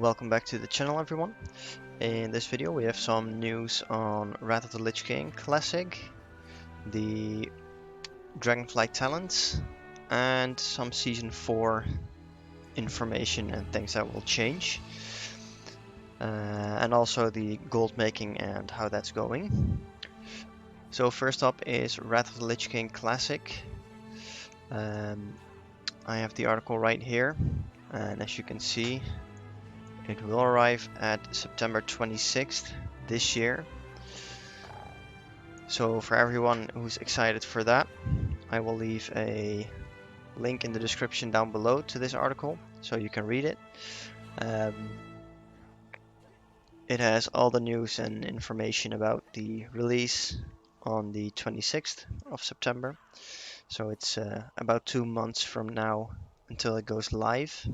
Welcome back to the channel, everyone. In this video we have some news on Wrath of the Lich King Classic, the Dragonflight talents, and some Season 4 information and things that will change. And also the gold making and how that's going. So first up is Wrath of the Lich King Classic. I have the article right here, and as you can see, it will arrive at September 26th this year. So for everyone who's excited for that, I will leave a link in the description down below to this article so you can read it. It has all the news and information about the release on the 26th of September. So it's about 2 months from now until it goes live.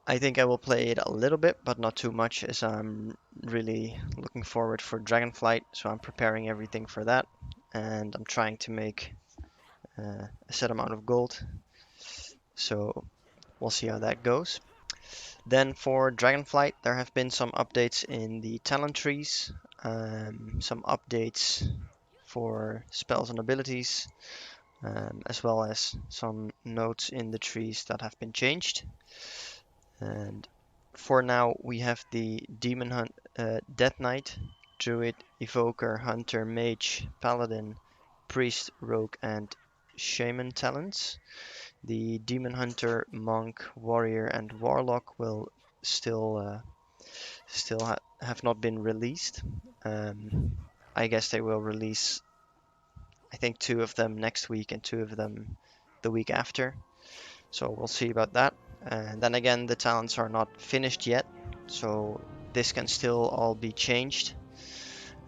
I think I will play it a little bit, but not too much, as I'm really looking forward for Dragonflight, so I'm preparing everything for that, and I'm trying to make a set amount of gold, so we'll see how that goes. Then for Dragonflight, there have been some updates in the talent trees, some updates for spells and abilities, as well as some notes in the trees that have been changed. And for now, we have the Demon Hunt, Death Knight, Druid, Evoker, Hunter, Mage, Paladin, Priest, Rogue, and Shaman talents. The Demon Hunter, Monk, Warrior, and Warlock will still have not been released. I guess they will release, I think, 2 of them next week and 2 of them the week after. So we'll see about that. And then again, the talents are not finished yet, so this can still all be changed.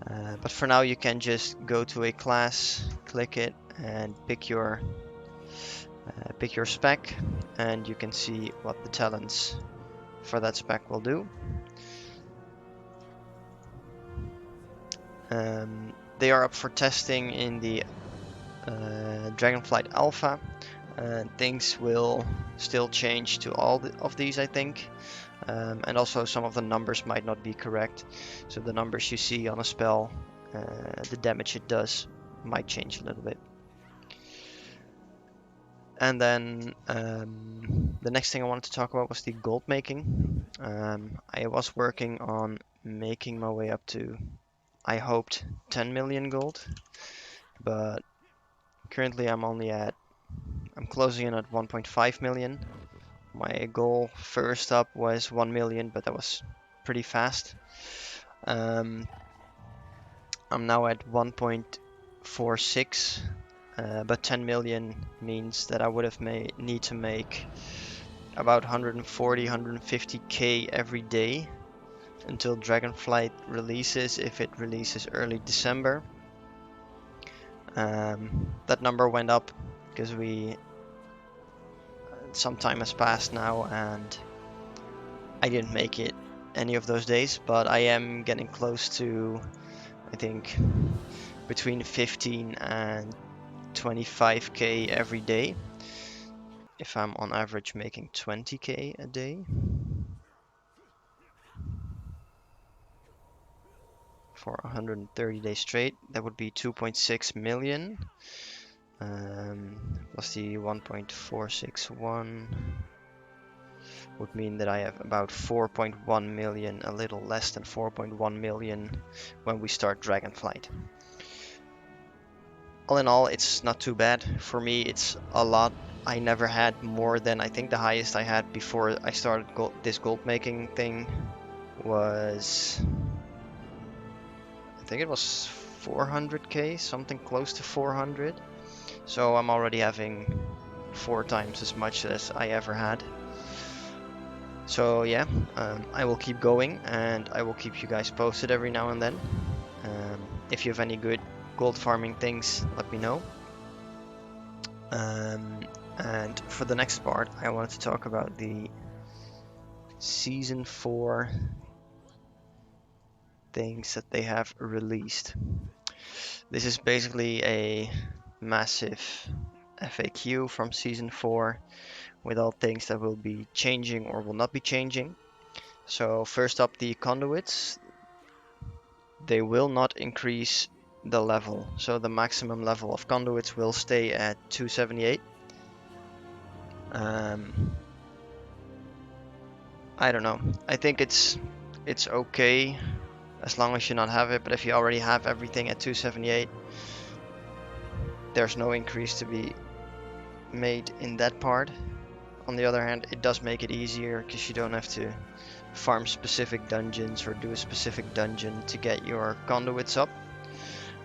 But for now, you can just go to a class, click it, and pick your spec, and you can see what the talents for that spec will do. They are up for testing in the Dragonflight Alpha. Things will still change to all of these, I think. And also some of the numbers might not be correct. So the numbers you see on a spell, the damage it does might change a little bit. And then the next thing I wanted to talk about was the gold making. I was working on making my way up to, I hoped, 10 million gold. But currently I'm closing in at 1.5 million. My goal first up was 1 million, but that was pretty fast. I'm now at 1.46, but 10 million means that I would have need to make about 140, 150k every day until Dragonflight releases, if it releases early December. That number went up because some time has passed now and I didn't make it any of those days, but I am getting close to, I think, between 15 and 25k every day, if I'm on average making 20k a day. For 130 days straight, that would be 2.6 million. Plus the 1.461 would mean that I have about 4.1 million, a little less than 4.1 million when we start Dragonflight. All in all, it's not too bad. For me, it's a lot. I never had more than, I think the highest I had before I started this gold making thing was, I think it was 400k, something close to 400. So I'm already having 4 times as much as I ever had. So yeah, I will keep going and I will keep you guys posted every now and then. If you have any good gold farming things, let me know. And for the next part, I wanted to talk about the Season 4 things that they have released. This is basically a massive FAQ from Season 4 with all things that will be changing or will not be changing. So first up, the conduits. They will not increase the level. So the maximum level of conduits will stay at 278. I don't know. I think it's okay as long as you not have it, but if you already have everything at 278, there's no increase to be made in that part. On the other hand, it does make it easier because you don't have to farm specific dungeons or do a specific dungeon to get your conduits up.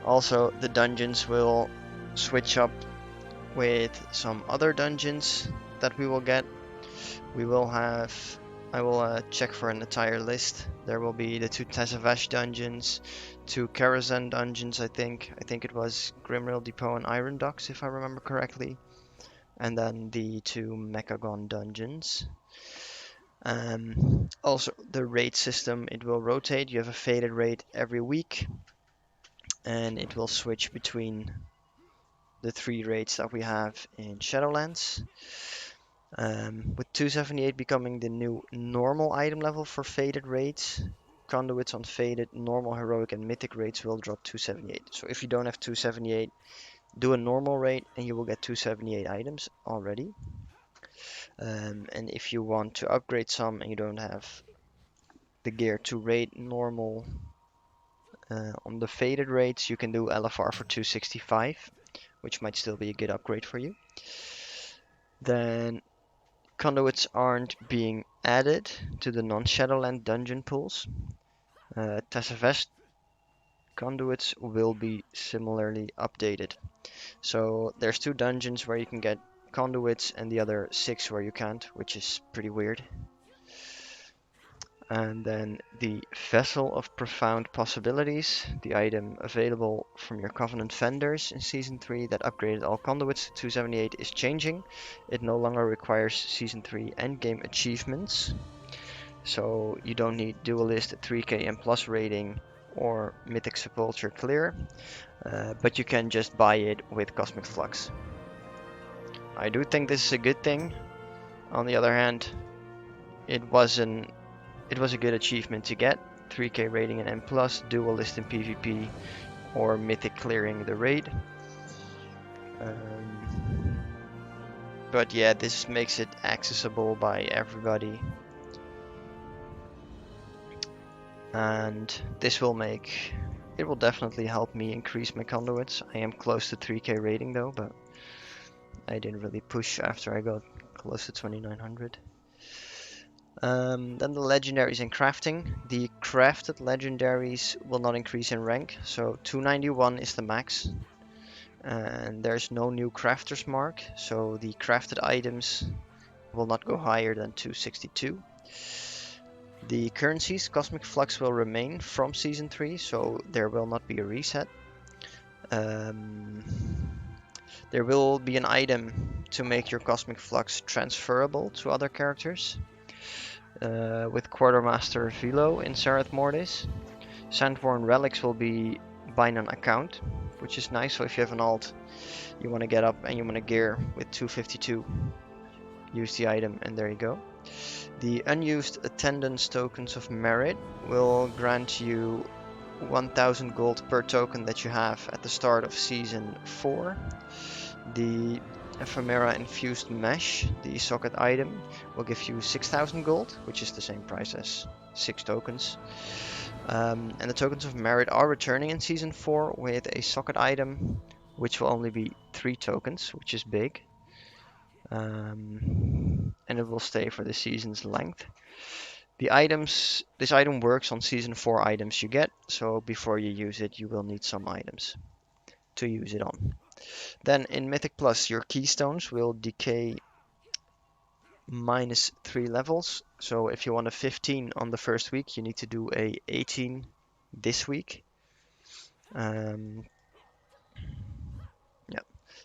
Also, the dungeons will switch up with some other dungeons that we will get. We will have, I will check for an entire list. There will be the 2 Tezavash dungeons, 2 Karazhan dungeons, I think. I think it was Grimrail Depot and Iron Docks, if I remember correctly. And then the 2 Mechagon dungeons. Also, the raid system, it will rotate. You have a faded raid every week, and it will switch between the 3 raids that we have in Shadowlands. With 278 becoming the new normal item level for faded raids, conduits on faded, normal, heroic, and mythic raids will drop 278. So if you don't have 278, do a normal raid and you will get 278 items already. And if you want to upgrade some and you don't have the gear to raid normal on the faded raids, you can do LFR for 265, which might still be a good upgrade for you. Then conduits aren't being added to the non-Shadowland dungeon pools. Tezavash conduits will be similarly updated. So there's 2 dungeons where you can get conduits and the other 6 where you can't, which is pretty weird. And then the Vessel of Profound Possibilities, the item available from your Covenant vendors in Season 3 that upgraded all conduits to 278 is changing. It no longer requires Season 3 endgame achievements. So you don't need Duelist, 3k and plus rating or Mythic Sepulture clear, but you can just buy it with Cosmic Flux. I do think this is a good thing. On the other hand, it was a good achievement to get 3k rating and M+, Duelist in PvP, or Mythic clearing the raid. But yeah, this makes it accessible by everybody. And this will definitely help me increase my conduits. I am close to 3k rating though, but I didn't really push after I got close to 2900. Then the legendaries and crafting. The crafted legendaries will not increase in rank, so 291 is the max. And there's no new crafter's mark, so the crafted items will not go higher than 262. The currencies, Cosmic Flux will remain from Season 3, so there will not be a reset. There will be an item to make your Cosmic Flux transferable to other characters. With Quartermaster Vilo in Sereth Mortis. Sandworn Relics will be bind on account, which is nice, so if you have an alt you want to get up and you want to gear with 252, use the item and there you go. The unused attendance tokens of merit will grant you 1000 gold per token that you have at the start of Season 4. The Ephemera Infused Mesh, the socket item, will give you 6000 gold, which is the same price as 6 tokens. And the tokens of merit are returning in Season 4 with a socket item, which will only be 3 tokens, which is big. And it will stay for the season's length. This item works on Season 4 items you get, so before you use it, you will need some items to use it on. Then in Mythic Plus, your keystones will decay -3 levels. So if you want a 15 on the first week, you need to do a 18 this week. Yeah.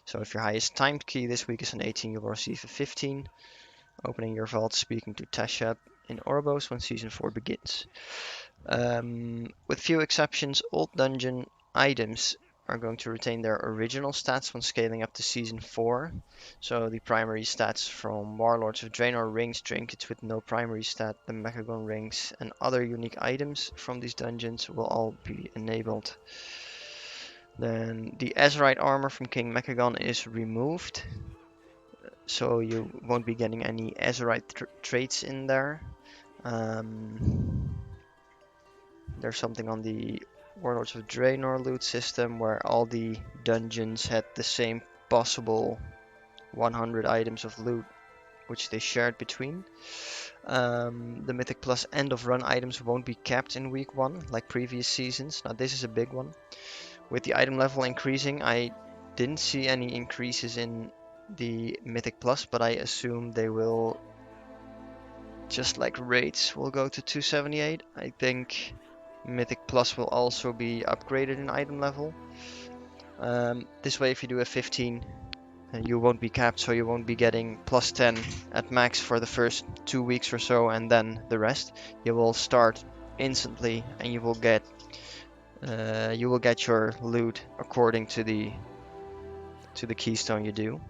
So if your highest timed key this week is an 18, you will receive a 15. Opening your vault, speaking to Tashab in Orbos when Season 4 begins. With few exceptions, old dungeon items are going to retain their original stats when scaling up to Season 4. So the primary stats from Warlords of Draenor rings, trinkets with no primary stat, the Mechagon rings, and other unique items from these dungeons will all be enabled. Then the Azerite armor from King Mechagon is removed, so you won't be getting any Azerite traits in there. There's something on the Warlords of Draenor loot system where all the dungeons had the same possible 100 items of loot which they shared between. The Mythic Plus end of run items won't be capped in week 1 like previous seasons. Now this is a big one. With the item level increasing, I didn't see any increases in the Mythic Plus, but I assume they will, just like raids will go to 278. I think Mythic Plus will also be upgraded in item level. This way, if you do a 15, you won't be capped, so you won't be getting plus 10 at max for the first 2 weeks or so, and then the rest. You will start instantly, and you will get your loot according to the keystone you do.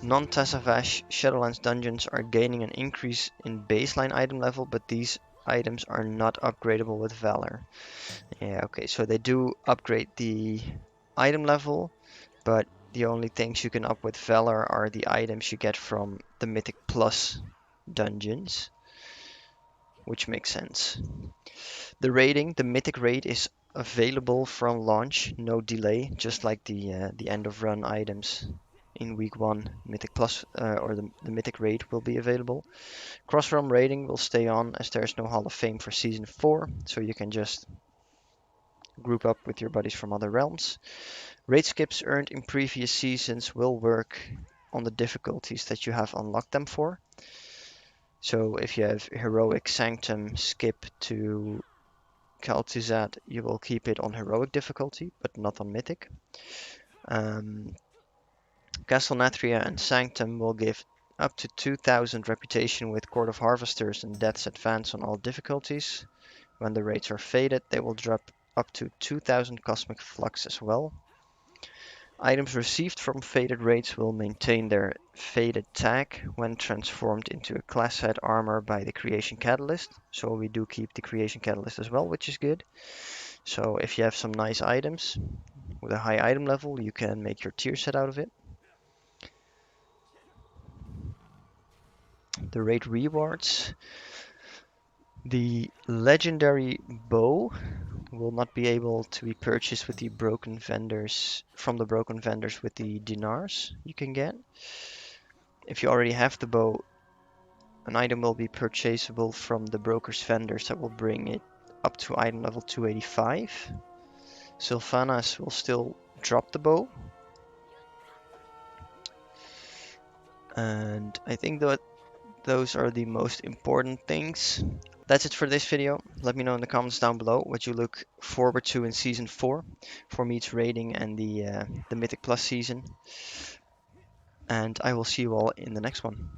Non-Tassavash Shadowlands dungeons are gaining an increase in baseline item level, but these items are not upgradable with Valor. Yeah, okay, so they do upgrade the item level, but the only things you can up with Valor are the items you get from the Mythic Plus dungeons, which makes sense. The Mythic raid is available from launch, no delay, just like the end of run items. In week 1, Mythic Plus or the Mythic raid will be available. Cross realm raiding will stay on as there's no Hall of Fame for Season 4, so you can just group up with your buddies from other realms. Raid skips earned in previous seasons will work on the difficulties that you have unlocked them for. So if you have Heroic Sanctum skip to Kaltizat, you will keep it on Heroic difficulty, but not on Mythic. Castle Nathria and Sanctum will give up to 2000 reputation with Court of Harvesters and Death's Advance on all difficulties. When the raids are faded, they will drop up to 2000 Cosmic Flux as well. Items received from faded raids will maintain their faded tag when transformed into a class set armor by the Creation Catalyst. So we do keep the Creation Catalyst as well, which is good. So if you have some nice items with a high item level, you can make your tier set out of it. The raid rewards. The legendary bow will not be able to be purchased with the broken vendors with the dinars you can get. If you already have the bow, an item will be purchasable from the broker's vendors that will bring it up to item level 285. Sylvanas will still drop the bow. And I think that those are the most important things. That's it for this video. Let me know in the comments down below what you look forward to in Season 4 for me to raiding and the Mythic Plus season. And I will see you all in the next one.